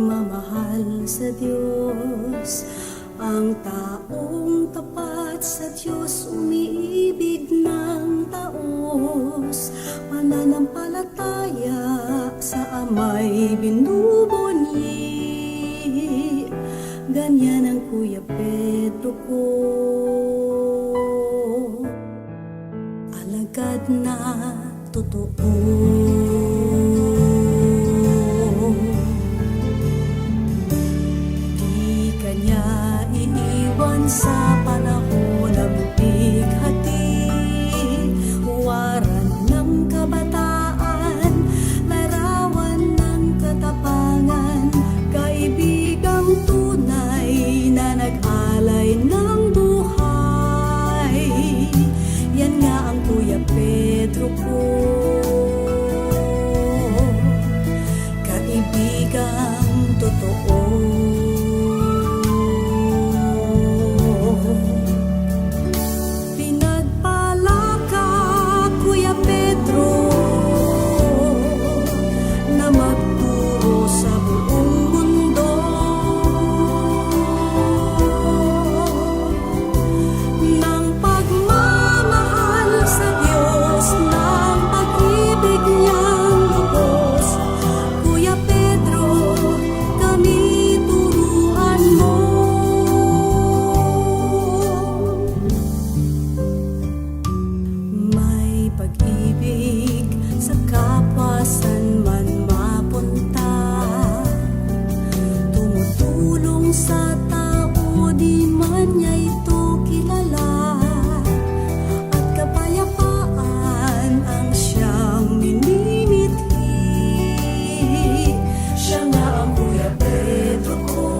pagmamahal sa Diyos. Ang taong tapat sa Diyos, umiibig ng taos, mananampalataya sa Ama'y binubunyi. Ganyan ang Kuya Pedro ko, alagad na totoo. Di kanya iiwan sa panahon ng bighati, huwaran ng kabataan, larawan ng katapangan, kaibigang tunay na nag-alay ng buhay. Yan nga ang Kuya Pedro ko, kaibigang totoo. Pinagpala ka, Kuya Pedro, na magturo sa buong mundo ng pagmamahal sa Diyos, ng pag-ibig niyang lubos. Kuya Pedro, kami turuan mo. May pag-ibig sa kapwa saan man mapunta, tumutulong sa tao di man niya ito kilala, at kapayapaan ang siyang minimithi. Siya nga ang Kuya Pedro ko,